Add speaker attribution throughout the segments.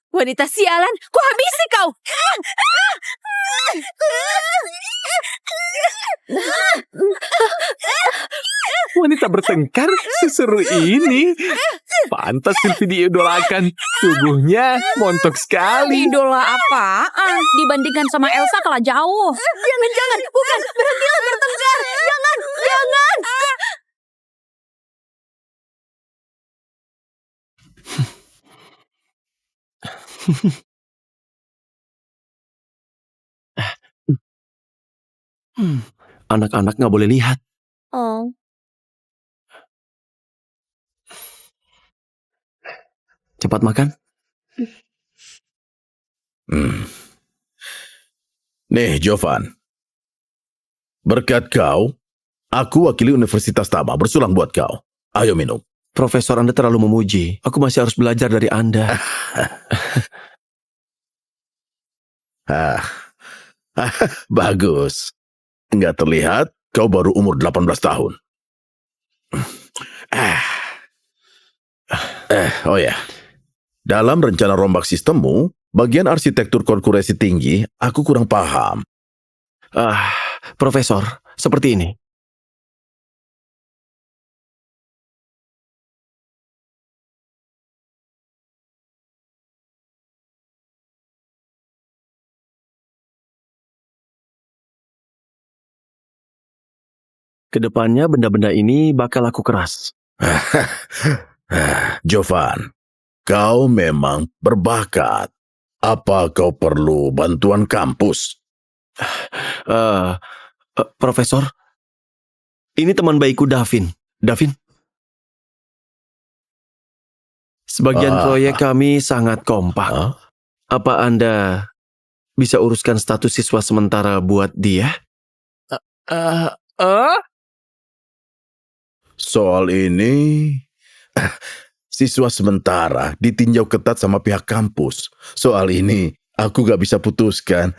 Speaker 1: Wanita sialan, kuhabisi kau!
Speaker 2: Wanita bertengkar seseru ini. Pantas Sylvie diidolakan. Tubuhnya montok sekali.
Speaker 1: Idola apaan? Dibandingkan sama Elsa kalah jauh. Jangan, bukan. Berhentilah bertengkar. Jangan.
Speaker 2: Anak-anak nggak boleh lihat.
Speaker 1: Oh.
Speaker 2: Cepat makan.
Speaker 3: Nih, Jovan. Berkat kau, aku wakili Universitas Tama bersulang buat kau. Ayo minum.
Speaker 2: Profesor, Anda terlalu memuji. Aku masih harus belajar dari Anda.
Speaker 3: Bagus. Nggak terlihat, kau baru umur 18 tahun. Oh ya. Dalam rencana rombak sistemmu, bagian arsitektur konkurensi tinggi, aku kurang paham.
Speaker 2: Profesor, seperti ini. Kedepannya benda-benda ini bakal aku keras.
Speaker 3: Jovan, kau memang berbakat. Apa kau perlu bantuan kampus?
Speaker 2: Profesor, ini teman baikku Davin. Davin? Sebagian proyek kami sangat kompak. Apa Anda bisa uruskan status siswa sementara buat dia?
Speaker 3: Soal ini, siswa sementara ditinjau ketat sama pihak kampus. Soal ini, aku gak bisa putuskan.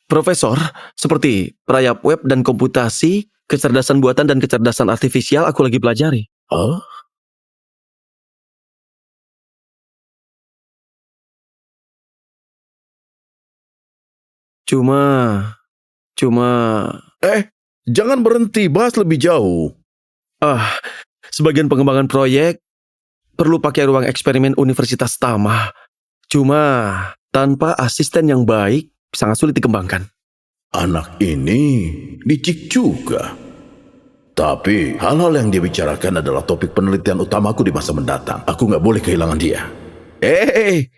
Speaker 2: Profesor, seperti perayap web dan komputasi, kecerdasan buatan dan kecerdasan artifisial aku lagi pelajari. Cuma...
Speaker 3: Jangan berhenti, bahas lebih jauh.
Speaker 2: Sebagian pengembangan proyek perlu pakai ruang eksperimen Universitas Tama. Cuma tanpa asisten yang baik sangat sulit dikembangkan.
Speaker 3: Anak ini licik juga. Tapi hal-hal yang dia bicarakan adalah topik penelitian utamaku di masa mendatang. Aku nggak boleh kehilangan dia.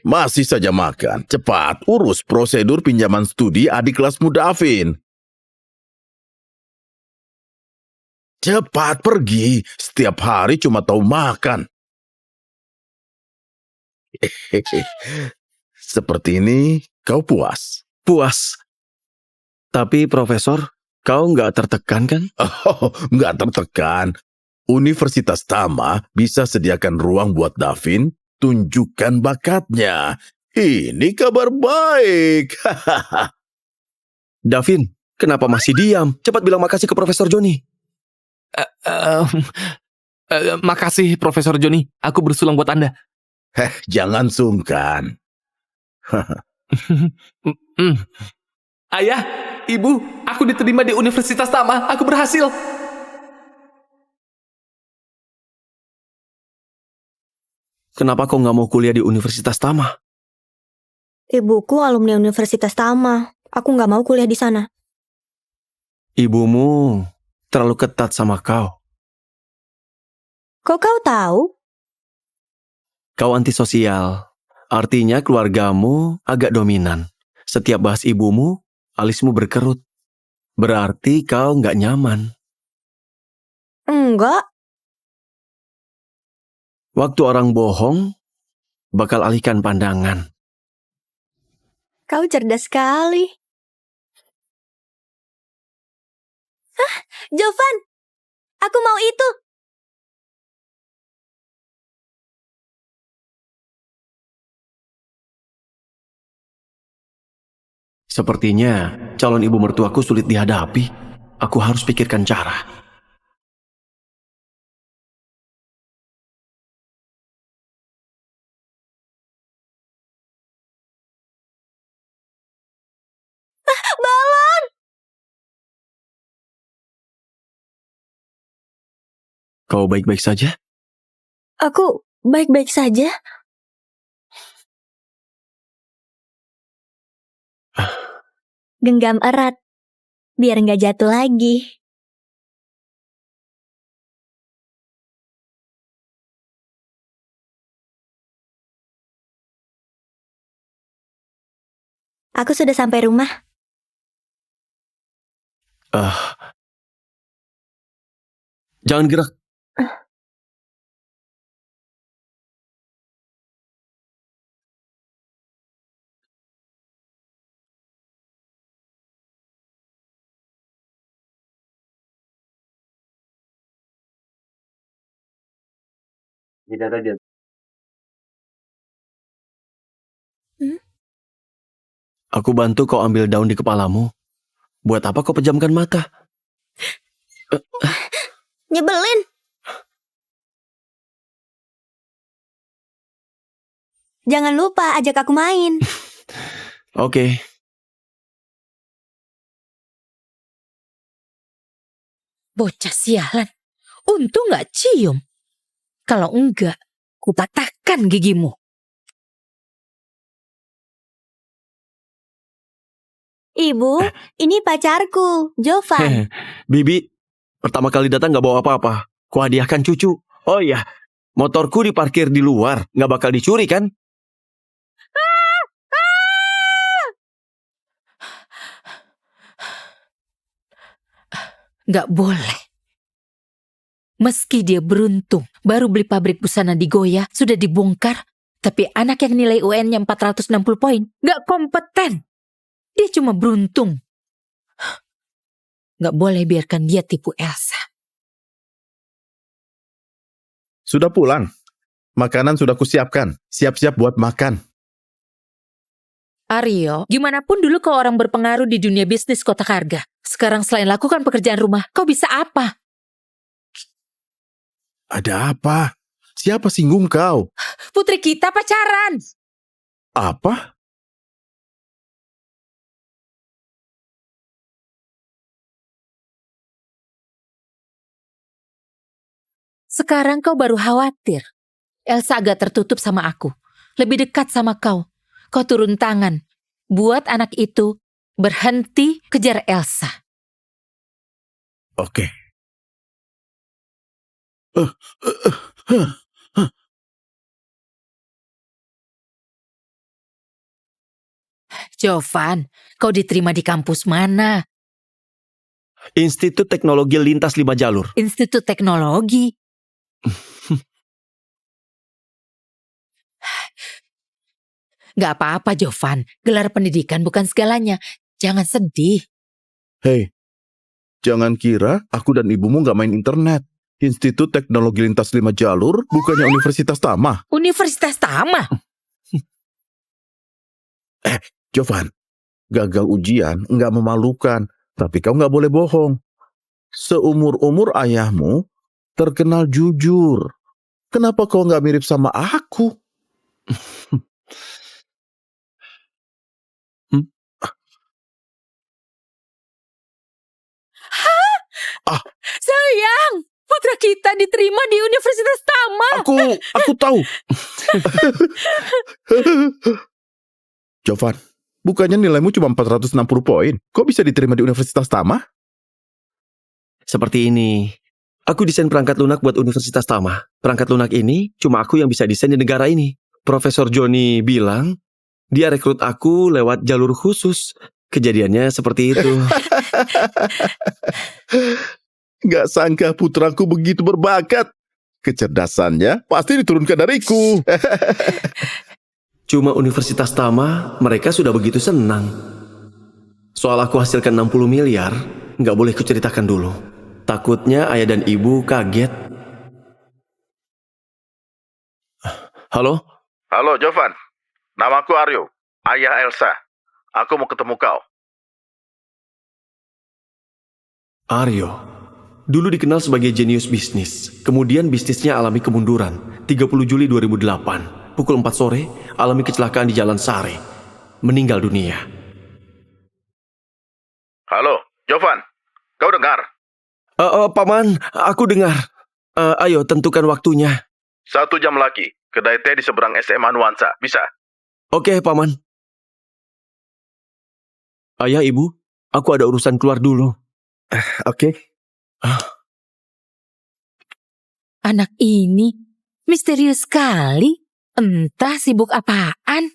Speaker 3: Masih saja makan. Cepat urus prosedur pinjaman studi adik kelasmu Davin. Cepat pergi. Setiap hari cuma tahu makan. Seperti ini kau puas?
Speaker 2: Puas. Tapi Profesor, kau nggak tertekan kan?
Speaker 3: Nggak tertekan. Universitas Tama bisa sediakan ruang buat Davin tunjukkan bakatnya. Ini kabar baik.
Speaker 2: Davin, kenapa masih diam? Cepat bilang makasih ke Profesor Joni.
Speaker 4: Makasih Profesor Joni, aku bersulang buat Anda.
Speaker 3: Jangan sungkan.
Speaker 4: Ayah, Ibu, aku diterima di Universitas Tama, aku berhasil.
Speaker 2: Kenapa kau nggak mau kuliah di Universitas Tama?
Speaker 5: Ibuku alumni Universitas Tama. Aku nggak mau kuliah di sana.
Speaker 2: Ibumu terlalu ketat sama kau.
Speaker 5: Kok kau tahu?
Speaker 2: Kau antisosial. Artinya keluargamu agak dominan. Setiap bahas ibumu, alismu berkerut. Berarti kau nggak nyaman.
Speaker 5: Enggak.
Speaker 2: Waktu orang bohong, bakal alihkan pandangan.
Speaker 5: Kau cerdas sekali. Jovan, aku mau itu.
Speaker 2: Sepertinya calon ibu mertuaku sulit dihadapi. Aku harus pikirkan cara.
Speaker 5: Balon!
Speaker 2: Kau baik-baik saja?
Speaker 5: Aku baik-baik saja. Genggam erat, biar nggak jatuh lagi. Aku sudah sampai rumah.
Speaker 2: Jangan gerak. Aku bantu kau ambil daun di kepalamu. Buat apa kau pejamkan mata?
Speaker 5: Nyebelin. Jangan lupa ajak aku main.
Speaker 2: Oke.
Speaker 1: Bocah sialan. Untung gak cium. Kalau enggak, kupatahkan gigimu.
Speaker 5: Ibu, ini pacarku, Jovan.
Speaker 2: Bibi, pertama kali datang gak bawa apa-apa. Kuhadiahkan cucu. Oh iya, motorku diparkir di luar. Gak bakal dicuri kan?
Speaker 1: Gak boleh. Meski dia beruntung, baru beli pabrik busana di Goya, sudah dibongkar, tapi anak yang nilai UN-nya 460 poin, gak kompeten. Dia cuma beruntung. Gak boleh biarkan dia tipu Elsa.
Speaker 3: Sudah pulang. Makanan sudah kusiapkan. Siap-siap buat makan.
Speaker 1: Aryo, gimana pun dulu kau orang berpengaruh di dunia bisnis kotak harga. Sekarang selain lakukan pekerjaan rumah, kau bisa apa?
Speaker 3: Ada apa? Siapa singgung kau?
Speaker 1: Putri kita pacaran.
Speaker 3: Apa?
Speaker 1: Sekarang kau baru khawatir. Elsa agak tertutup sama aku. Lebih dekat sama kau. Kau turun tangan. Buat anak itu berhenti kejar Elsa.
Speaker 3: Oke.
Speaker 1: Jovan, kau diterima di kampus mana?
Speaker 2: Institut Teknologi Lintas 5 Jalur.
Speaker 1: Institut Teknologi. Gak apa-apa, Jovan. Gelar pendidikan bukan segalanya. Jangan sedih.
Speaker 3: Hei, jangan kira aku dan ibumu gak main internet. Institut Teknologi Lintas 5 Jalur bukannya Universitas Tama.
Speaker 1: Universitas Tama?
Speaker 3: Jovan, gagal ujian nggak memalukan, tapi kau nggak boleh bohong. Seumur-umur ayahmu terkenal jujur. Kenapa kau nggak mirip sama aku?
Speaker 1: Sayang, putra kita diterima di Universitas Tama.
Speaker 3: Aku tahu. Jovan, bukannya nilaimu cuma 460 poin? Kok bisa diterima di Universitas Tama?
Speaker 2: Seperti ini. Aku desain perangkat lunak buat Universitas Tama. Perangkat lunak ini cuma aku yang bisa desain di negara ini. Profesor Joni bilang, dia rekrut aku lewat jalur khusus. Kejadiannya seperti itu.
Speaker 3: Gak sangka putraku begitu berbakat. Kecerdasannya pasti diturunkan dariku.
Speaker 2: Cuma Universitas Tama, mereka sudah begitu senang. Soal aku hasilkan 60 miliar, nggak boleh kuceritakan dulu. Takutnya ayah dan ibu kaget. Halo?
Speaker 3: Halo Jovan, namaku Aryo, ayah Elsa. Aku mau ketemu kau.
Speaker 2: Aryo. Dulu dikenal sebagai jenius bisnis. Kemudian bisnisnya alami kemunduran. 30 Juli 2008, pukul 4 sore, alami kecelakaan di Jalan Sare. Meninggal dunia.
Speaker 3: Jovan, kau dengar?
Speaker 2: Paman, aku dengar. Ayo, tentukan waktunya.
Speaker 3: 1 jam lagi, kedai teh di seberang SMA Nuansa, bisa?
Speaker 2: Oke, Paman. Ayah, Ibu, aku ada urusan keluar dulu. Oke.
Speaker 1: Anak ini misterius sekali. Entah sibuk apaan.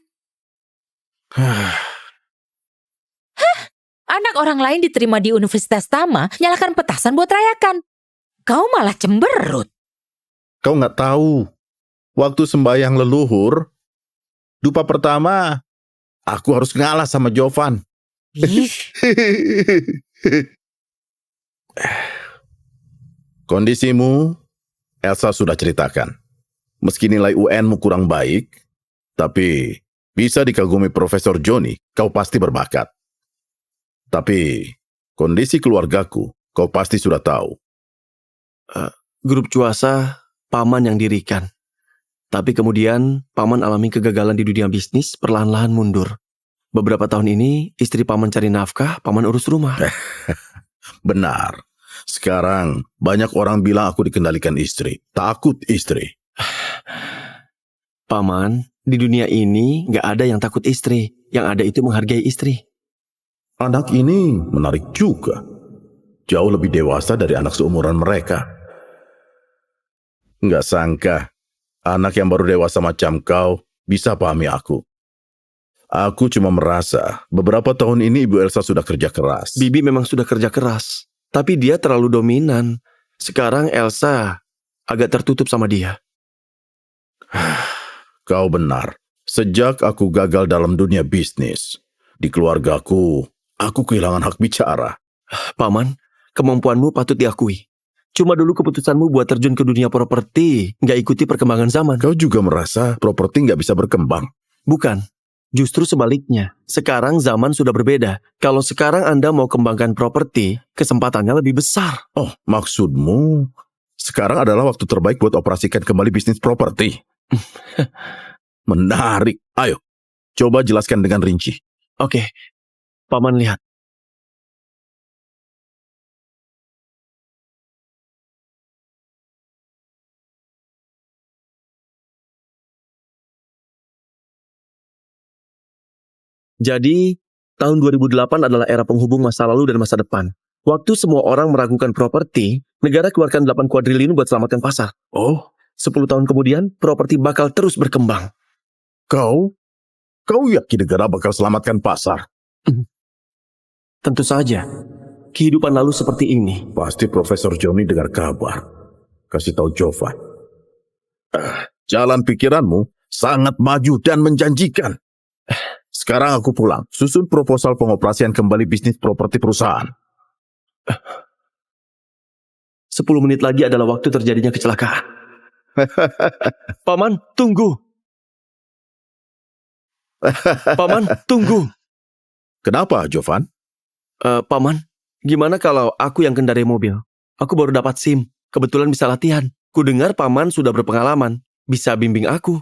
Speaker 1: Anak orang lain diterima di Universitas Tama, nyalakan petasan buat rayakan. Kau malah cemberut.
Speaker 3: Kau nggak tahu, waktu sembahyang leluhur, dupa pertama, aku harus ngalah sama Jovan.
Speaker 1: Ih,
Speaker 3: Kondisimu, Elsa sudah ceritakan. Meski nilai UN-mu kurang baik, tapi bisa dikagumi Profesor Johnny, kau pasti berbakat. Tapi kondisi keluargaku, kau pasti sudah tahu.
Speaker 2: Grup Cuasa, Paman yang dirikan. Tapi kemudian, Paman alami kegagalan di dunia bisnis, perlahan-lahan mundur. Beberapa tahun ini, istri Paman cari nafkah, Paman urus rumah.
Speaker 3: Benar. Sekarang, banyak orang bilang aku dikendalikan istri. Takut istri.
Speaker 2: Paman, di dunia ini nggak ada yang takut istri. Yang ada itu menghargai istri.
Speaker 3: Anak ini menarik juga. Jauh lebih dewasa dari anak seumuran mereka. Nggak sangka, anak yang baru dewasa macam kau bisa pahami aku. Aku cuma merasa, beberapa tahun ini Ibu Elsa sudah kerja keras.
Speaker 2: Bibi memang sudah kerja keras. Tapi dia terlalu dominan. Sekarang Elsa agak tertutup sama dia.
Speaker 3: Kau benar. Sejak aku gagal dalam dunia bisnis, di keluargaku, aku kehilangan hak bicara.
Speaker 2: Paman, kemampuanmu patut diakui. Cuma dulu keputusanmu buat terjun ke dunia properti, nggak ikuti perkembangan zaman.
Speaker 3: Kau juga merasa properti nggak bisa berkembang.
Speaker 2: Bukan, justru sebaliknya. Sekarang zaman sudah berbeda. Kalau sekarang Anda mau kembangkan properti, kesempatannya lebih besar.
Speaker 3: Oh, maksudmu sekarang adalah waktu terbaik buat operasikan kembali bisnis properti. Menarik. Ayo, coba jelaskan dengan rinci.
Speaker 2: Oke, Paman lihat. Jadi, tahun 2008 adalah era penghubung masa lalu dan masa depan. Waktu semua orang meragukan properti, negara keluarkan 8 kuadriliun buat selamatkan pasar.
Speaker 3: Oh,
Speaker 2: 10 tahun kemudian, properti bakal terus berkembang.
Speaker 3: kau yakin negara bakal selamatkan pasar?
Speaker 2: Tentu saja, kehidupan lalu seperti ini.
Speaker 3: Pasti Profesor Johnny dengar kabar. Kasih tahu Jovan. Jalan pikiranmu sangat maju dan menjanjikan. Sekarang aku pulang. Susun proposal pengoperasian kembali bisnis properti perusahaan.
Speaker 2: 10 menit lagi adalah waktu terjadinya kecelakaan. Paman, tunggu. Paman, tunggu.
Speaker 3: Kenapa, Jovan?
Speaker 2: Paman, gimana kalau aku yang kendarai mobil? Aku baru dapat SIM, kebetulan bisa latihan. Kudengar Paman sudah berpengalaman, bisa bimbing aku.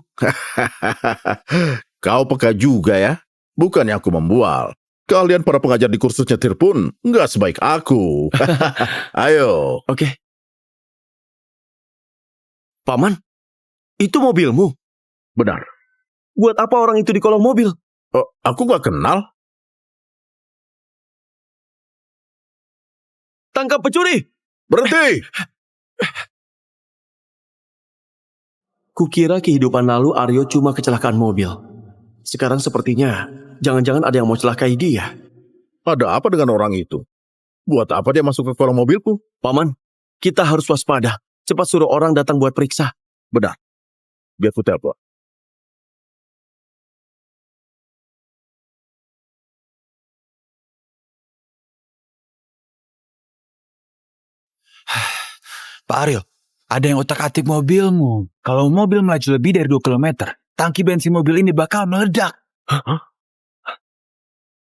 Speaker 3: Kau peka juga ya? Bukannya aku membual. Kalian para pengajar di kursus nyetir pun nggak sebaik aku. Ayo.
Speaker 2: Oke. Paman, itu mobilmu?
Speaker 3: Benar.
Speaker 2: Buat apa orang itu di kolong mobil?
Speaker 3: Oh, aku nggak kenal.
Speaker 2: Tangkap pencuri!
Speaker 3: Berhenti!
Speaker 2: Kukira kehidupan lalu Aryo cuma kecelakaan mobil. Sekarang sepertinya, jangan-jangan ada yang mau celakai dia.
Speaker 3: Ada apa dengan orang itu? Buat apa dia masuk ke kolong mobilku?
Speaker 2: Paman, kita harus waspada. Cepat suruh orang datang buat periksa.
Speaker 3: Benar. Biar ku telepon.
Speaker 6: Pak Aryo, ada yang otak-atik mobilmu. Kalau mobil melaju lebih dari 2 km, tangki bensin mobil ini bakal meledak.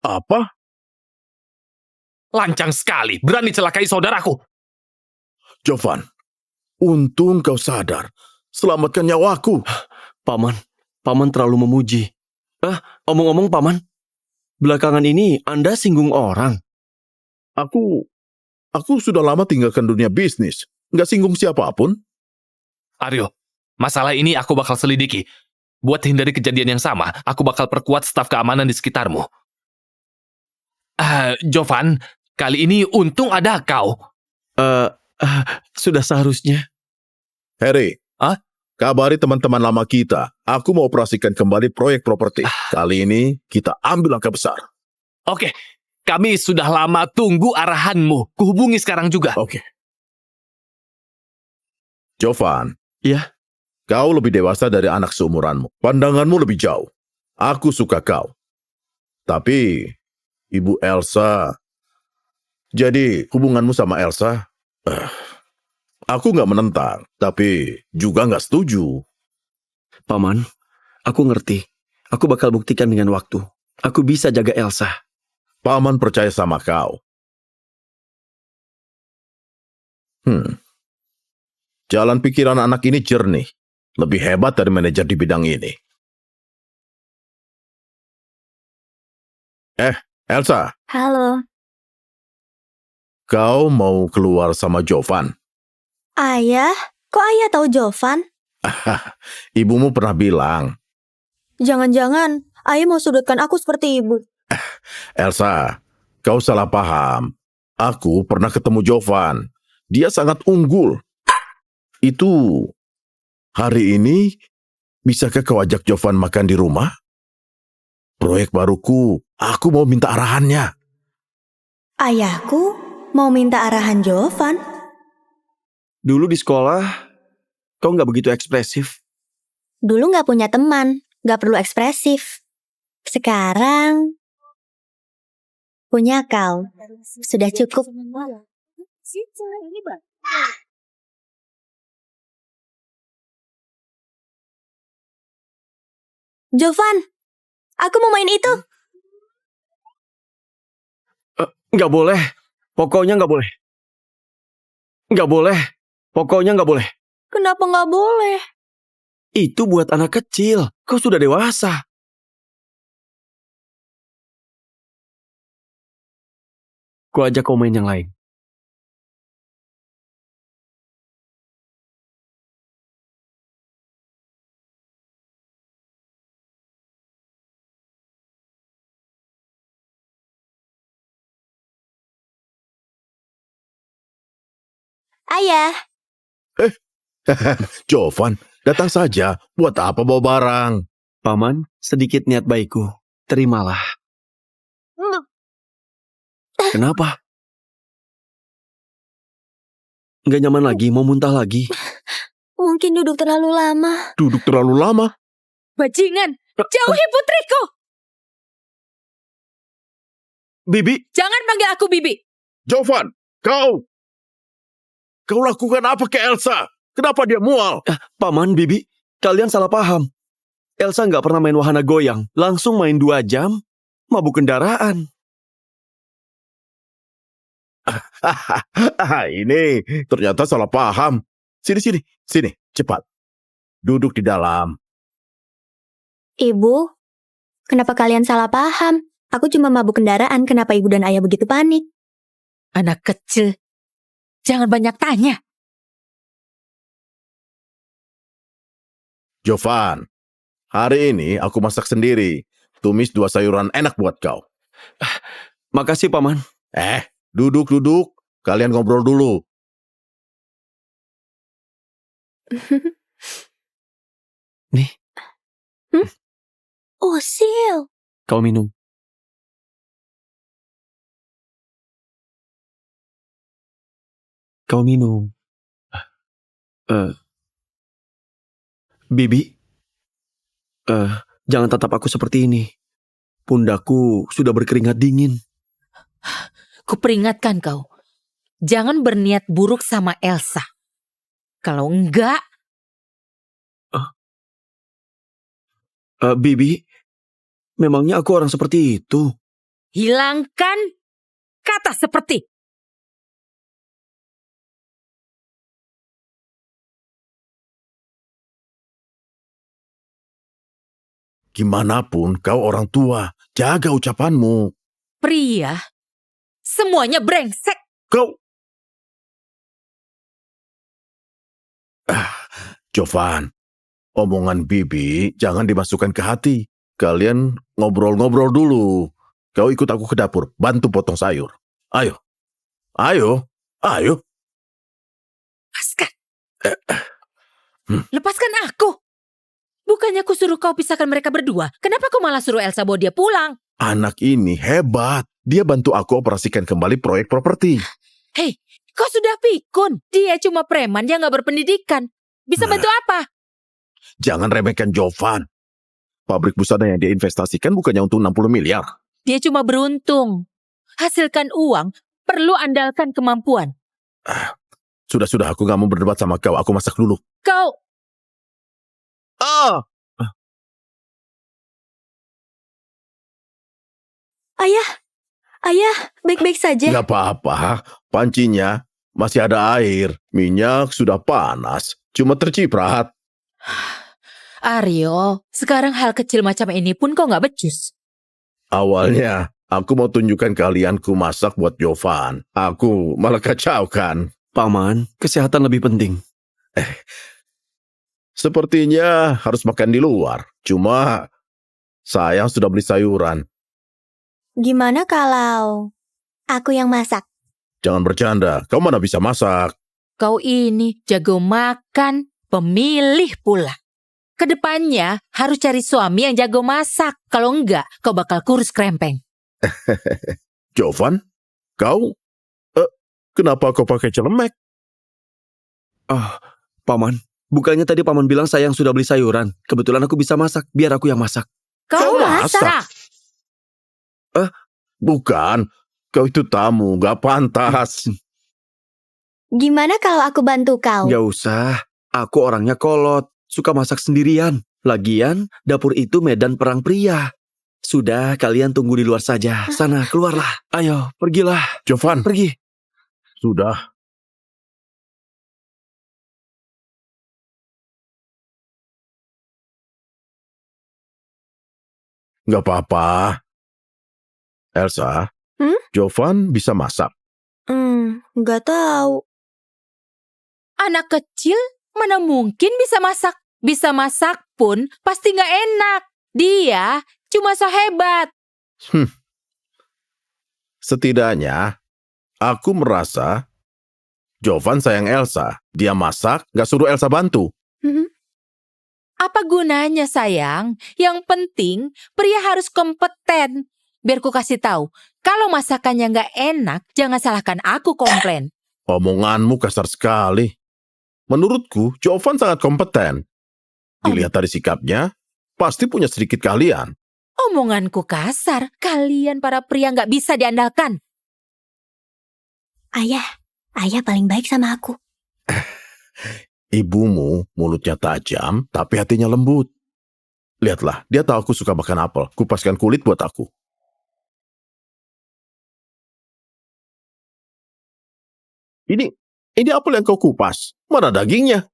Speaker 3: Apa?
Speaker 4: Lancang sekali, berani celakai saudaraku.
Speaker 3: Jovan, untung kau sadar. Selamatkan nyawaku.
Speaker 2: Paman terlalu memuji. Omong-omong Paman, belakangan ini Anda singgung orang.
Speaker 3: Aku sudah lama tinggalkan dunia bisnis. Nggak singgung siapapun.
Speaker 4: Aryo, masalah ini aku bakal selidiki. Buat hindari kejadian yang sama, aku bakal perkuat staf keamanan di sekitarmu. Jovan, kali ini untung ada kau.
Speaker 2: Sudah seharusnya.
Speaker 3: Harry.
Speaker 4: Hah?
Speaker 3: Kabari teman-teman lama kita. Aku mau operasikan kembali proyek properti. Kali ini kita ambil langkah besar.
Speaker 4: Oke, kami sudah lama tunggu arahanmu. Kuhubungi sekarang juga.
Speaker 3: Oke. Jovan.
Speaker 2: Iya?
Speaker 3: Kau lebih dewasa dari anak seumuranmu. Pandanganmu lebih jauh. Aku suka kau. Tapi, Ibu Elsa... Jadi, hubunganmu sama Elsa... aku nggak menentang, tapi juga nggak setuju.
Speaker 2: Paman, aku ngerti. Aku bakal buktikan dengan waktu. Aku bisa jaga Elsa.
Speaker 3: Paman percaya sama kau. Jalan pikiran anak ini jernih. Lebih hebat dari manajer di bidang ini. Elsa,
Speaker 5: Halo.
Speaker 3: kau mau keluar sama Jovan?
Speaker 5: Ayah? Kok ayah tahu Jovan?
Speaker 3: Ibumu pernah bilang,
Speaker 5: Jangan-jangan ayah mau sudutkan aku seperti ibu.
Speaker 3: Elsa, kau salah paham. Aku pernah ketemu Jovan. Dia sangat unggul. Itu, hari ini, bisakah kau ajak Jovan makan di rumah? Proyek baruku, aku mau minta arahannya.
Speaker 5: Ayahku mau minta arahan Jovan.
Speaker 2: Dulu di sekolah, kau nggak begitu ekspresif.
Speaker 5: Dulu nggak punya teman, nggak perlu ekspresif. Sekarang punya kau, sudah cukup. Jovan, aku mau main itu.
Speaker 2: Nggak boleh. Pokoknya nggak boleh. Nggak boleh. Pokoknya nggak boleh.
Speaker 5: Kenapa nggak boleh?
Speaker 2: Itu buat anak kecil. Kau sudah dewasa. Ku ajak kau main yang lain.
Speaker 5: Ayah,
Speaker 3: Jovan, datang saja. Buat apa bawa barang?
Speaker 2: Paman, sedikit niat baikku. Terimalah. Kenapa? Nggak nyaman lagi, mau muntah lagi.
Speaker 5: mungkin duduk terlalu lama.
Speaker 3: Duduk terlalu lama.
Speaker 1: Bajingan, jauhi putriku.
Speaker 2: Bibi,
Speaker 1: Jangan panggil aku Bibi.
Speaker 3: Jovan, kau lakukan apa ke Elsa? Kenapa dia mual?
Speaker 2: Paman, Bibi, kalian salah paham. Elsa nggak pernah main wahana goyang. Langsung main 2 jam, mabuk kendaraan.
Speaker 3: Ini ternyata salah paham. Sini, cepat. Duduk di dalam.
Speaker 5: Ibu, kenapa kalian salah paham? Aku cuma mabuk kendaraan, kenapa ibu dan ayah begitu panik?
Speaker 1: Anak kecil, jangan banyak tanya.
Speaker 3: Jovan, hari ini aku masak sendiri. Tumis 2 sayuran enak buat kau.
Speaker 2: Makasih, Paman.
Speaker 3: Duduk. Kalian ngobrol dulu.
Speaker 2: Nih,
Speaker 5: Usil.
Speaker 2: kau minum. Kau minum. Bibi, jangan tatap aku seperti ini. Pundakku sudah berkeringat dingin.
Speaker 1: Kuperingatkan kau, jangan berniat buruk sama Elsa. Kalau enggak,
Speaker 2: Bibi, memangnya aku orang seperti itu?
Speaker 1: hilangkan kata seperti.
Speaker 3: Gimanapun kau orang tua, jaga ucapanmu.
Speaker 1: Pria Semuanya brengsek.
Speaker 3: Kau... Jovan, omongan Bibi jangan dimasukkan ke hati. Kalian ngobrol-ngobrol dulu. Kau ikut aku ke dapur, bantu potong sayur. Ayo, ayo, ayo.
Speaker 1: Lepaskan.
Speaker 3: Hmm.
Speaker 1: Lepaskan aku. Bukannya aku suruh kau pisahkan mereka berdua. Kenapa kau malah suruh Elsa bawa dia pulang?
Speaker 3: Anak ini hebat. Dia bantu aku operasikan kembali proyek properti.
Speaker 1: Hei, kau sudah pikun. Dia cuma preman yang gak berpendidikan. Bisa bantu apa?
Speaker 3: Jangan remehkan Jovan. Pabrik busana yang dia investasikan bukannya untuk 60 miliar.
Speaker 1: Dia cuma beruntung. Hasilkan uang, perlu andalkan kemampuan.
Speaker 3: Sudah, aku gak mau berdebat sama kau. Aku masak dulu.
Speaker 1: Kau...
Speaker 5: Ayah, baik-baik saja.
Speaker 3: Gak apa-apa. Pancinya masih ada air. Minyak sudah panas. Cuma terciprat.
Speaker 1: Aryo, sekarang hal kecil macam ini pun kau gak becus.
Speaker 3: Awalnya, aku mau tunjukkan kalian ku masak buat Jovan. Aku malah kacaukan.
Speaker 2: Paman, kesehatan lebih penting.
Speaker 3: Sepertinya harus makan di luar. Cuma, sayang sudah beli sayuran.
Speaker 5: Gimana kalau aku yang masak?
Speaker 3: Jangan bercanda, kau mana bisa masak.
Speaker 1: Kau ini jago makan, pemilih pula. Kedepannya harus cari suami yang jago masak. Kalau enggak, kau bakal kurus krempeng.
Speaker 3: Jovan, kau? Kenapa kau pakai celemek?
Speaker 2: Paman, bukannya tadi paman bilang saya yang sudah beli sayuran. Kebetulan aku bisa masak, biar aku yang masak.
Speaker 3: Kau
Speaker 1: masak?
Speaker 3: masak? Bukan, kau itu tamu, gak pantas.
Speaker 5: Gimana kalau aku bantu kau?
Speaker 2: Gak usah, aku orangnya kolot, suka masak sendirian. Lagian, dapur itu medan perang pria. Sudah, kalian tunggu di luar saja. Sana, keluarlah. Ayo, pergilah.
Speaker 3: Jovan,
Speaker 2: Pergi.
Speaker 3: sudah. Gak apa-apa. Elsa, Jovan bisa masak.
Speaker 5: Nggak tahu.
Speaker 1: Anak kecil mana mungkin bisa masak? Bisa masak pun pasti gak enak. Dia cuma so hebat.
Speaker 3: Setidaknya, aku merasa Jovan sayang Elsa. Dia masak, gak suruh Elsa bantu.
Speaker 1: Apa gunanya sayang? Yang penting pria harus kompeten. Biar ku kasih tahu, kalau masakannya nggak enak, jangan salahkan aku komplain.
Speaker 3: Omonganmu kasar sekali. Menurutku, Jovan sangat kompeten. Dilihat dari sikapnya, pasti punya sedikit keahlian.
Speaker 1: Omonganku kasar, kalian para pria nggak bisa diandalkan.
Speaker 5: Ayah paling baik sama aku.
Speaker 3: Ibumu mulutnya tajam, tapi hatinya lembut. Lihatlah, dia tahu aku suka makan apel. Kupaskan kulit buat aku. Ini apel yang kau kupas. Mana dagingnya?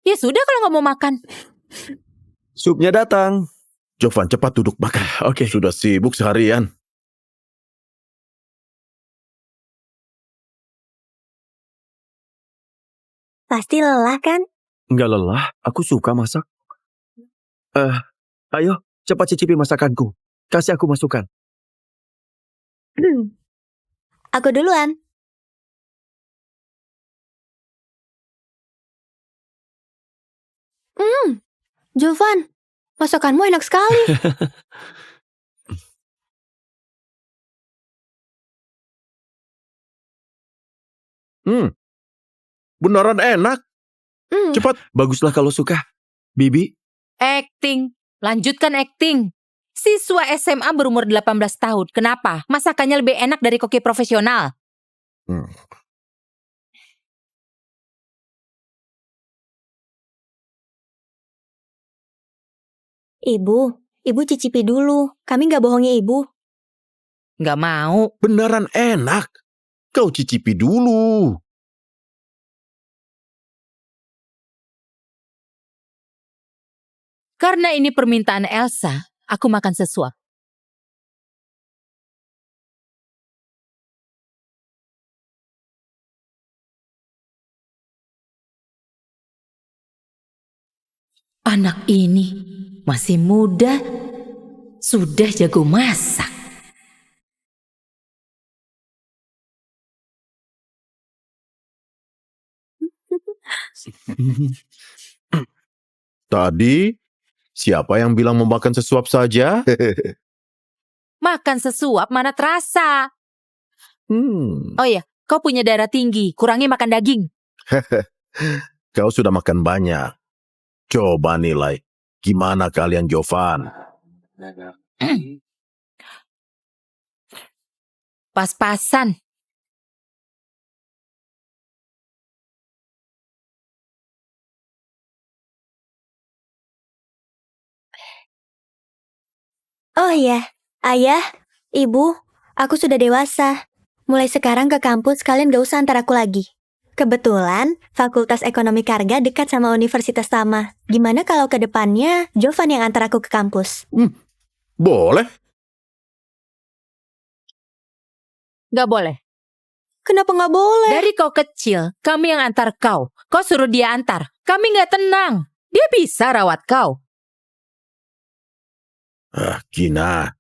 Speaker 1: Ya sudah kalau nggak mau makan.
Speaker 2: Supnya datang.
Speaker 3: Jovan, cepat duduk makan.
Speaker 2: Oke.
Speaker 3: Sudah sibuk seharian.
Speaker 5: Pasti lelah kan?
Speaker 2: Nggak lelah, aku suka masak. Ayo, cepat cicipi masakanku. Kasih aku masukan.
Speaker 5: Aku duluan. Jovan, masakanmu enak sekali.
Speaker 3: Beneran enak. Cepat.
Speaker 2: Baguslah kalau suka. Bibi,
Speaker 1: Acting, lanjutkan acting. Siswa SMA berumur 18 tahun, kenapa? Masakannya lebih enak dari koki profesional.
Speaker 5: Ibu cicipi dulu. Kami nggak bohongi ibu.
Speaker 1: Nggak mau.
Speaker 3: Beneran enak. Kau cicipi dulu.
Speaker 1: Karena ini permintaan Elsa, aku makan sesuap. Anak ini masih muda, sudah jago masak.
Speaker 3: Tadi, siapa yang bilang mau makan sesuap saja?
Speaker 1: Makan sesuap mana terasa. Oh iya, kau punya darah tinggi, kurangi makan daging.
Speaker 3: Kau sudah makan banyak. Coba nilai. Gimana kalian, Jovan?
Speaker 1: Pas-pasan.
Speaker 5: Oh iya, ayah, ibu, aku sudah dewasa. Mulai sekarang ke kampus kalian gak usah antar aku lagi. Kebetulan, Fakultas Ekonomi Karga dekat sama Universitas Tama. Gimana kalau ke depannya Jovan yang antar aku ke kampus?
Speaker 3: Boleh.
Speaker 1: Gak boleh.
Speaker 5: Kenapa gak boleh?
Speaker 1: Dari kau kecil, kami yang antar kau. Kau suruh dia antar. Kami gak tenang. Dia bisa rawat kau.
Speaker 3: Gina.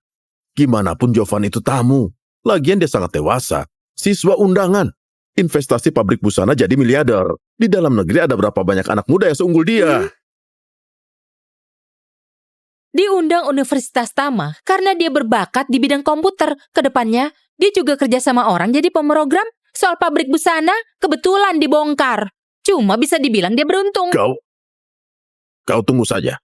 Speaker 3: Gimana pun Jovan itu tamu. Lagian dia sangat dewasa. Siswa undangan. Investasi pabrik busana jadi miliarder. Di dalam negeri ada berapa banyak anak muda yang seunggul dia?
Speaker 1: Diundang Universitas Tama karena dia berbakat di bidang komputer. Kedepannya, dia juga kerja sama orang jadi pemrogram. Soal pabrik busana, kebetulan dibongkar. Cuma bisa dibilang dia beruntung.
Speaker 3: Kau tunggu saja.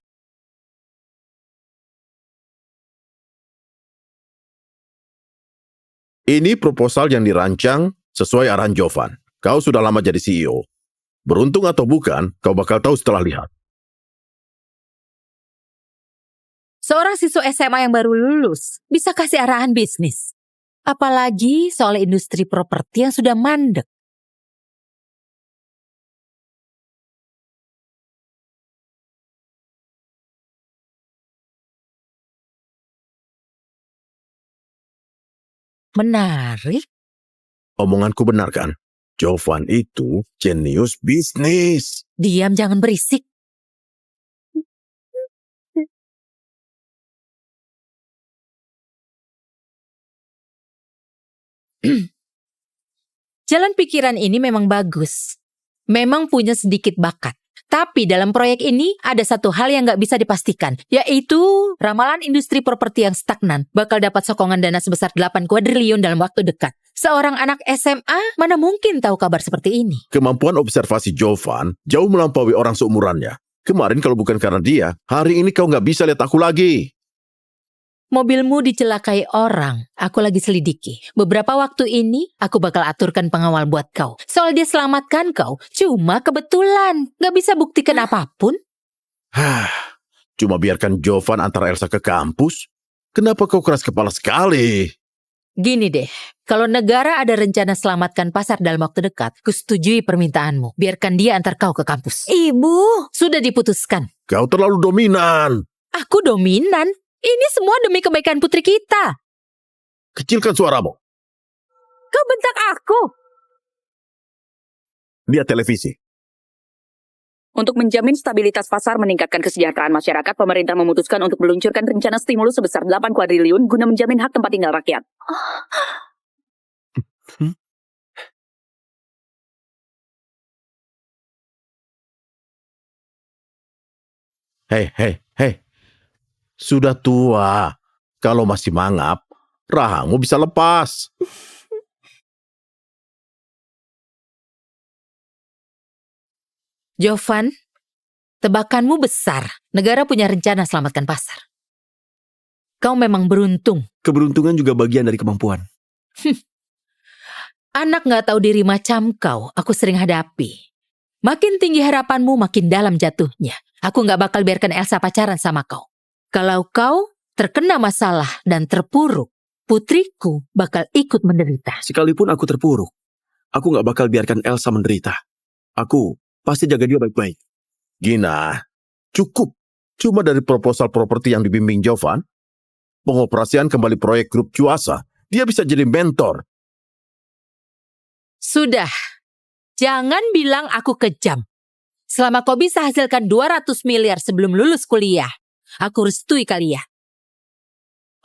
Speaker 3: Ini proposal yang dirancang sesuai arahan Jovan. Kau sudah lama jadi CEO. Beruntung atau bukan, kau bakal tahu setelah lihat.
Speaker 1: Seorang siswa SMA yang baru lulus bisa kasih arahan bisnis. Apalagi soal industri properti yang sudah mandek. Menarik.
Speaker 3: Omonganku benar kan? Jovan itu jenius bisnis.
Speaker 1: Diam, jangan berisik. Jalan pikiran ini memang bagus. Memang punya sedikit bakat. Tapi dalam proyek ini ada satu hal yang nggak bisa dipastikan, yaitu ramalan industri properti yang stagnan bakal dapat sokongan dana sebesar 8 kuadriliun dalam waktu dekat. Seorang anak SMA mana mungkin tahu kabar seperti ini?
Speaker 3: Kemampuan observasi Jovan jauh melampaui orang seumurannya. Kemarin kalau bukan karena dia, hari ini kau nggak bisa lihat aku lagi.
Speaker 1: Mobilmu dicelakai orang, aku lagi selidiki. Beberapa waktu ini, aku bakal aturkan pengawal buat kau. Soal dia selamatkan kau, cuma kebetulan. Gak bisa buktikan apapun.
Speaker 3: Cuma biarkan Jovan antar Elsa ke kampus? Kenapa kau keras kepala sekali?
Speaker 1: Gini deh, kalau negara ada rencana selamatkan pasar dalam waktu dekat, kusetujui permintaanmu. Biarkan dia antar kau ke kampus.
Speaker 5: Ibu,
Speaker 1: Sudah diputuskan.
Speaker 3: Kau terlalu dominan.
Speaker 1: Aku dominan. Ini semua demi kebaikan putri kita.
Speaker 3: Kecilkan suaramu.
Speaker 1: Kau bentak aku.
Speaker 3: Lihat televisi.
Speaker 7: Untuk menjamin stabilitas pasar meningkatkan kesejahteraan masyarakat, pemerintah memutuskan untuk meluncurkan rencana stimulus sebesar 8 kuadriliun guna menjamin hak tempat tinggal rakyat.
Speaker 3: Hei. Sudah tua. Kalau masih mangap, rahangmu bisa lepas.
Speaker 1: Jovan, tebakanmu besar. Negara punya rencana selamatkan pasar. Kau memang beruntung.
Speaker 2: Keberuntungan juga bagian dari kemampuan.
Speaker 1: Anak gak tahu diri macam kau, aku sering hadapi. Makin tinggi harapanmu, makin dalam jatuhnya. Aku gak bakal biarkan Elsa pacaran sama kau. Kalau kau terkena masalah dan terpuruk, putriku bakal ikut menderita.
Speaker 2: Sekalipun aku terpuruk, aku gak bakal biarkan Elsa menderita. Aku pasti jaga dia baik-baik.
Speaker 3: Gina, cukup. Cuma dari proposal properti yang dibimbing Jovan, pengoperasian kembali proyek grup Cuasa, dia bisa jadi mentor.
Speaker 1: Sudah, jangan bilang aku kejam. Selama kau bisa hasilkan 200 miliar sebelum lulus kuliah, aku restui kalian.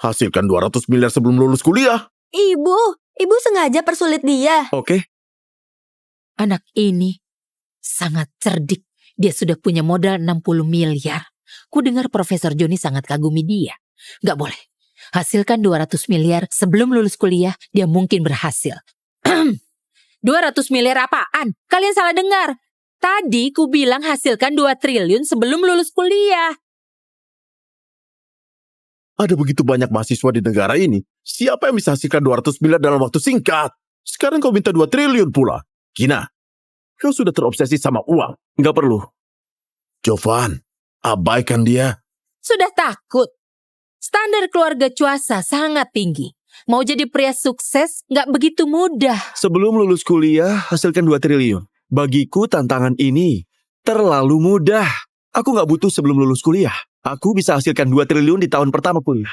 Speaker 3: Hasilkan 200 miliar sebelum lulus kuliah.
Speaker 5: Ibu sengaja persulit dia.
Speaker 2: Oke,
Speaker 1: Anak ini sangat cerdik. Dia sudah punya modal 60 miliar. Ku dengar Profesor Joni sangat kagumi dia. Nggak boleh. Hasilkan 200 miliar sebelum lulus kuliah, dia mungkin berhasil. 200 miliar apaan? Kalian salah dengar. Tadi ku bilang hasilkan 2 triliun sebelum lulus kuliah.
Speaker 3: Ada begitu banyak mahasiswa di negara ini. Siapa yang bisa hasilkan 200 miliar dalam waktu singkat? Sekarang kau minta 2 triliun pula. Gina, kau sudah terobsesi sama uang.
Speaker 2: nggak perlu.
Speaker 3: Jovan, abaikan dia.
Speaker 1: Sudah takut. Standar keluarga Cuasa sangat tinggi. Mau jadi pria sukses nggak begitu mudah.
Speaker 2: Sebelum lulus kuliah, hasilkan 2 triliun. Bagiku tantangan ini terlalu mudah. Aku nggak butuh sebelum lulus kuliah. Aku bisa hasilkan 2 triliun di tahun pertama kuliah.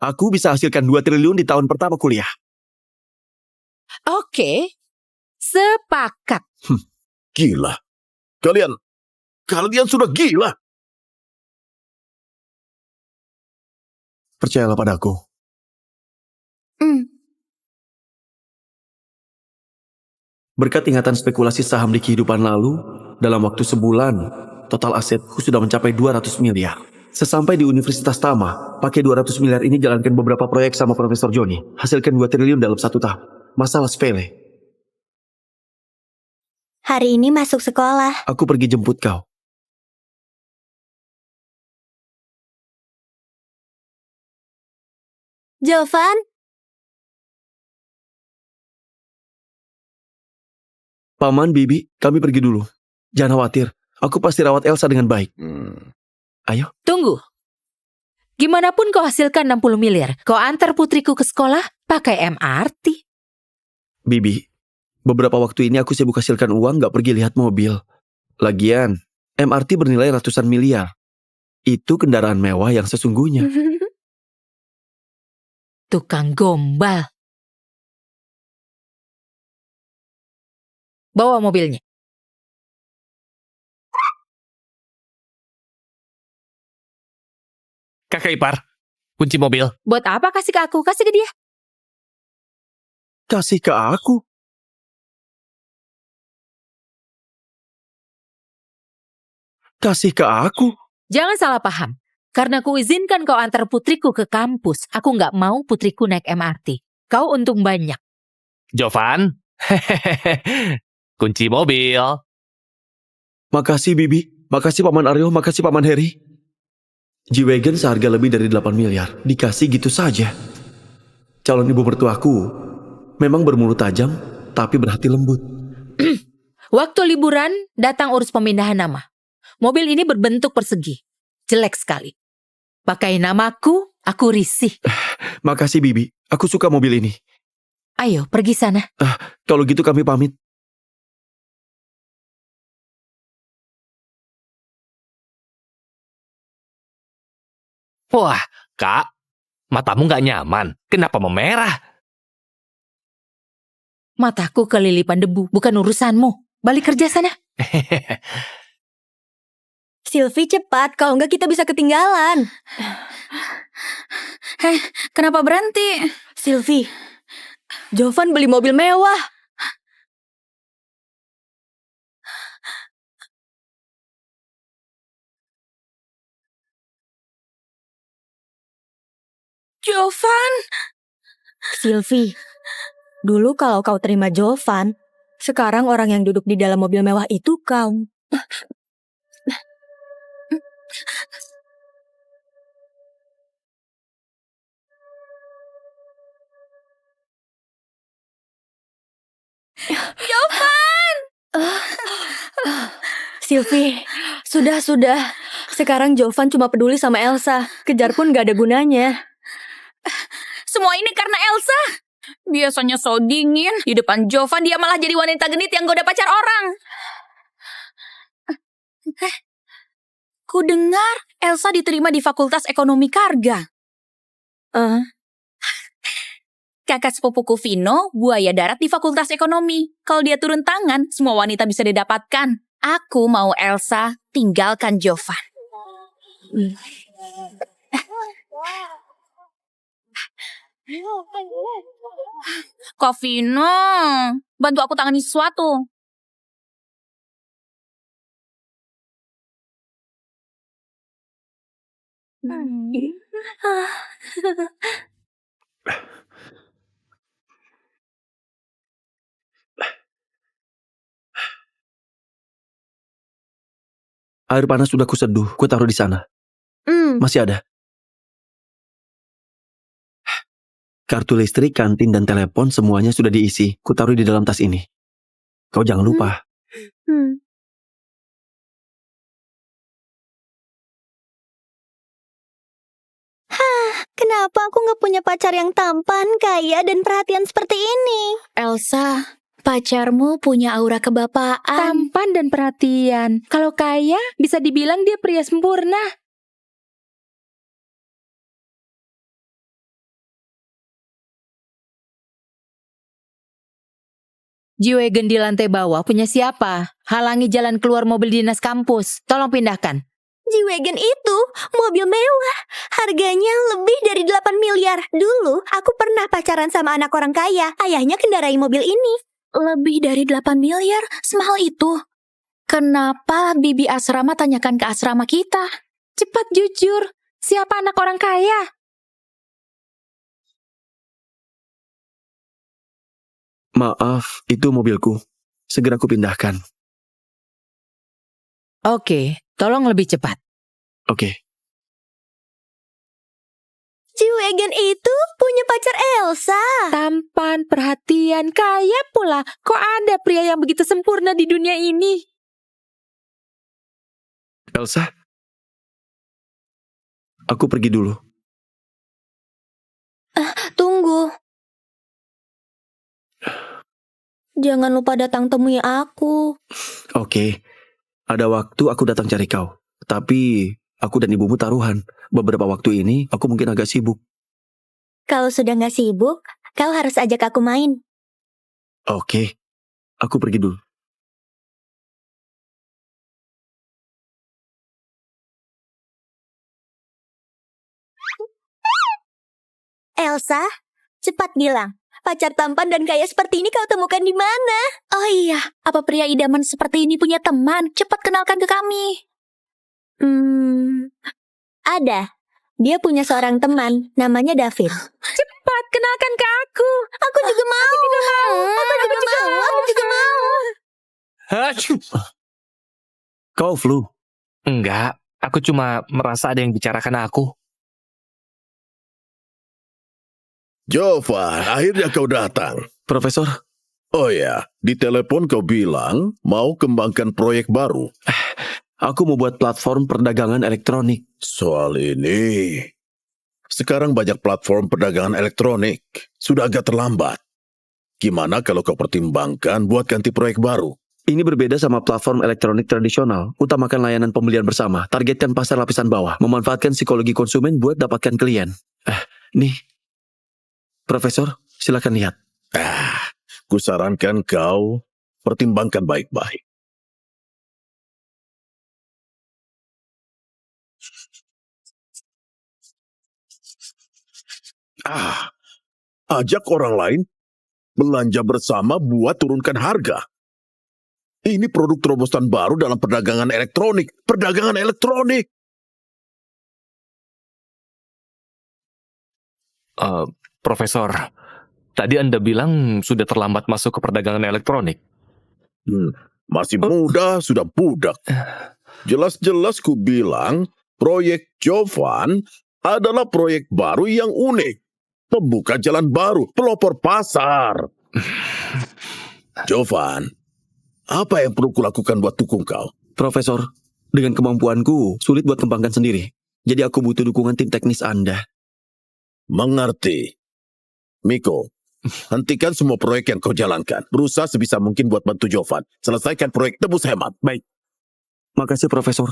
Speaker 2: Aku bisa hasilkan 2 triliun di tahun pertama kuliah.
Speaker 1: Oke, sepakat.
Speaker 3: Gila. Kalian sudah gila.
Speaker 2: Percayalah padaku. Berkat ingatan spekulasi saham di kehidupan lalu, dalam waktu sebulan, total asetku sudah mencapai 200 miliar. Sesampai di Universitas Tama, pakai 200 miliar ini jalankan beberapa proyek sama Profesor Joni. Hasilkan 2 triliun dalam 1 tahun. Masalah sepele.
Speaker 5: Hari ini masuk sekolah.
Speaker 2: Aku pergi jemput kau.
Speaker 5: Jovan,
Speaker 2: Paman, Bibi, kami pergi dulu. Jangan khawatir, aku pasti rawat Elsa dengan baik. Ayo.
Speaker 1: Tunggu. Gimana pun kau hasilkan 60 miliar, kau antar putriku ke sekolah pakai MRT.
Speaker 2: Bibi, beberapa waktu ini aku sibuk hasilkan uang gak pergi lihat mobil. Lagian, MRT bernilai ratusan miliar. Itu kendaraan mewah yang sesungguhnya.
Speaker 1: Tukang gombal. Bawa mobilnya.
Speaker 4: Kakak ipar, kunci mobil.
Speaker 1: Buat apa kasih ke aku? Kasih ke dia.
Speaker 2: Kasih ke aku. Kasih ke aku.
Speaker 1: Jangan salah paham. Karena ku izinkan kau antar putriku ke kampus, aku nggak mau putriku naik MRT. Kau untung banyak.
Speaker 4: Jovan, kunci mobil.
Speaker 2: Makasih Bibi, makasih Paman Aryo, makasih Paman Heri. G-Wagon seharga lebih dari 8 miliar, dikasih gitu saja. Calon ibu mertuaku memang bermulut tajam, tapi berhati lembut.
Speaker 1: Waktu liburan, datang urus pemindahan nama. Mobil ini berbentuk persegi. Jelek sekali. Pakai namaku, aku risih.
Speaker 2: Makasih Bibi, aku suka mobil ini.
Speaker 1: Ayo, pergi sana.
Speaker 2: Kalau gitu kami pamit.
Speaker 4: Wah, Kak, matamu nggak nyaman. Kenapa memerah?
Speaker 1: Mataku kelilipan debu, bukan urusanmu. Balik kerja sana.
Speaker 5: Sylvie cepat, kalau enggak kita bisa ketinggalan.
Speaker 8: Kenapa berhenti?
Speaker 5: Sylvie, Jovan beli mobil mewah.
Speaker 8: Jovan,
Speaker 5: Sylvie, dulu kalau kau terima Jovan, sekarang orang yang duduk di dalam mobil mewah itu kau.
Speaker 8: Jovan!
Speaker 5: Sylvie, sudah. Sekarang Jovan cuma peduli sama Elsa. Kejar pun gak ada gunanya.
Speaker 8: Semua ini karena Elsa. Biasanya so dingin. Di depan Jovan dia malah jadi wanita genit yang goda pacar orang. Ku dengar Elsa diterima di Fakultas Ekonomi Karga. kakak sepupuku Vino, buaya darat di Fakultas Ekonomi. Kalau dia turun tangan, semua wanita bisa didapatkan. Aku mau Elsa tinggalkan Jovan. Kak Vino, bantu aku tangani sesuatu.
Speaker 2: Air panas sudah kuseduh, ku taruh di sana. Masih ada. Kartu listrik, kantin, dan telepon semuanya sudah diisi. Ku taruh di dalam tas ini. Kau jangan lupa.
Speaker 5: Kenapa aku nggak punya pacar yang tampan, kaya, dan perhatian seperti ini?
Speaker 8: Elsa, pacarmu punya aura kebapaan.
Speaker 1: Tampan dan perhatian. Kalau kaya, bisa dibilang dia pria sempurna. G-Wagon di lantai bawah punya siapa? Halangi jalan keluar mobil dinas kampus. Tolong pindahkan.
Speaker 5: G-Wagon itu mobil mewah. Harganya lebih dari 8 miliar. Dulu, aku pernah pacaran sama anak orang kaya. Ayahnya kendarai mobil ini.
Speaker 8: Lebih dari 8 miliar? Semahal itu? Kenapa Bibi Asrama tanyakan ke asrama kita?
Speaker 1: Cepat jujur. Siapa anak orang kaya?
Speaker 2: Maaf, itu mobilku. Segera ku pindahkan.
Speaker 1: Oke, tolong lebih cepat.
Speaker 2: Oke.
Speaker 5: G-Wagon itu punya pacar Elsa.
Speaker 1: Tampan, perhatian, kaya pula. Kok ada pria yang begitu sempurna di dunia ini?
Speaker 2: Elsa? Aku pergi dulu.
Speaker 5: Tunggu. Jangan lupa datang temui aku.
Speaker 2: Oke. Ada waktu aku datang cari kau. Tapi aku dan ibumu taruhan. Beberapa waktu ini aku mungkin agak sibuk.
Speaker 5: Kalau sudah nggak sibuk, kau harus ajak aku main.
Speaker 2: Oke. Aku pergi dulu.
Speaker 5: Elsa, cepat bilang. Pacar tampan dan kaya seperti ini kau temukan di mana?
Speaker 8: Oh iya, apa pria idaman seperti ini punya teman? Cepat kenalkan ke kami.
Speaker 5: Ada. Dia punya seorang teman, namanya David.
Speaker 1: Cepat, kenalkan ke aku.
Speaker 5: Aku juga mau. Aku juga mau. Aku juga mau.
Speaker 4: Hacu.
Speaker 2: Kau flu.
Speaker 4: Enggak, aku cuma merasa ada yang bicarakan aku.
Speaker 3: Jovan, akhirnya kau datang.
Speaker 2: Profesor,
Speaker 3: Oh ya, di telepon kau bilang mau kembangkan proyek baru.
Speaker 2: aku mau buat platform perdagangan elektronik.
Speaker 3: Soal ini, sekarang banyak platform perdagangan elektronik. Sudah agak terlambat. Gimana kalau kau pertimbangkan buat ganti proyek baru?
Speaker 2: Ini berbeda sama platform elektronik tradisional. Utamakan layanan pembelian bersama. Targetkan pasar lapisan bawah. Memanfaatkan psikologi konsumen buat dapatkan klien. Nih. Profesor, silakan lihat.
Speaker 3: Kusarankan kau pertimbangkan baik-baik. Ajak orang lain belanja bersama buat turunkan harga. Ini produk terobosan baru dalam perdagangan elektronik. Perdagangan elektronik.
Speaker 4: Profesor, tadi Anda bilang sudah terlambat masuk ke perdagangan elektronik.
Speaker 3: Masih muda, sudah budak. Jelas-jelas ku bilang, proyek Jovan adalah proyek baru yang unik. Pembuka jalan baru, pelopor pasar. Jovan, apa yang perlu kulakukan buat dukung kau?
Speaker 2: Profesor, dengan kemampuanku, sulit buat kembangkan sendiri. Jadi aku butuh dukungan tim teknis Anda.
Speaker 3: Mengerti. Miko, hentikan semua proyek yang kau jalankan. Berusaha sebisa mungkin buat bantu Jovan. Selesaikan proyek tebus hemat.
Speaker 2: Baik. Makasih, Profesor.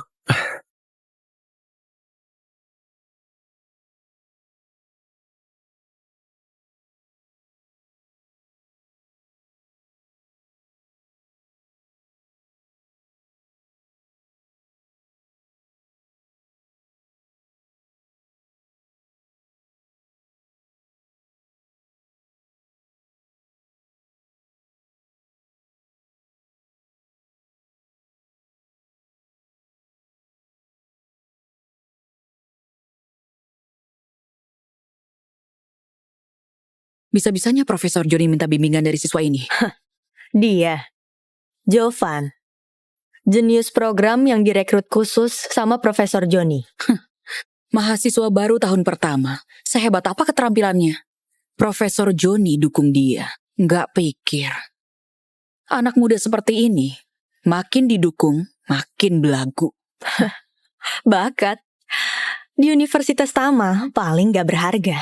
Speaker 7: Bisa-bisanya Profesor Johnny minta bimbingan dari siswa ini.
Speaker 5: Dia, Jovan, jenius program yang direkrut khusus sama Profesor Johnny.
Speaker 7: Mahasiswa baru tahun pertama. Sehebat apa keterampilannya? Profesor Johnny dukung dia. Nggak pikir. Anak muda seperti ini, makin didukung, makin belagu.
Speaker 5: Bakat. Di Universitas Tama paling gak berharga.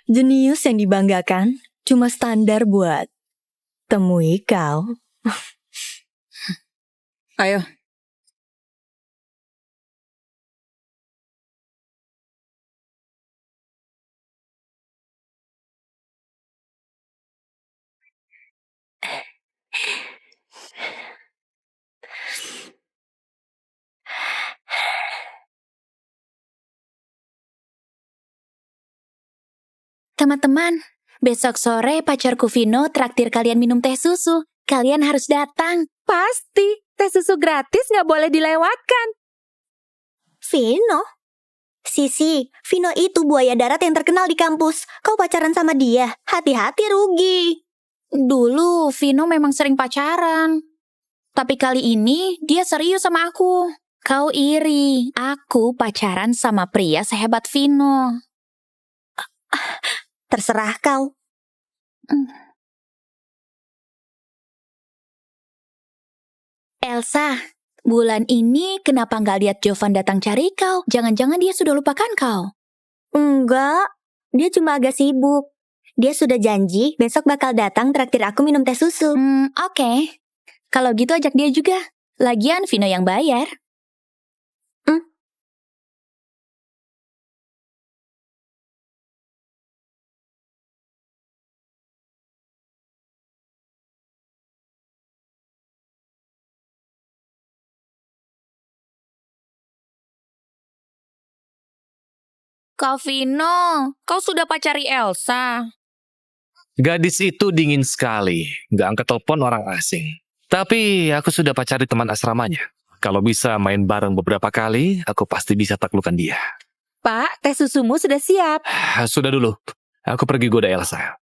Speaker 5: Jenius yang dibanggakan cuma standar buat temui kau.
Speaker 7: Ayo.
Speaker 8: Teman-teman, besok sore pacarku Vino traktir kalian minum teh susu. Kalian harus datang.
Speaker 1: Pasti, teh susu gratis nggak boleh dilewatkan.
Speaker 5: Vino? Sisi, Vino itu buaya darat yang terkenal di kampus. Kau pacaran sama dia, hati-hati rugi.
Speaker 8: Dulu Vino memang sering pacaran. Tapi kali ini dia serius sama aku. Kau iri, aku pacaran sama pria sehebat Vino.
Speaker 5: Terserah kau.
Speaker 8: Elsa, bulan ini kenapa nggak lihat Jovan datang cari kau? Jangan-jangan dia sudah lupakan kau.
Speaker 5: Enggak, dia cuma agak sibuk. Dia sudah janji besok bakal datang traktir aku minum teh susu.
Speaker 8: Oke. Kalau gitu ajak dia juga. Lagian Vino yang bayar. Kak Vino, kau sudah pacari Elsa.
Speaker 4: Gadis itu dingin sekali, nggak angkat telepon orang asing. Tapi aku sudah pacari teman asramanya. Kalau bisa main bareng beberapa kali, aku pasti bisa taklukkan dia.
Speaker 1: Pak, teh susumu sudah siap.
Speaker 4: Sudah dulu, aku pergi goda Elsa.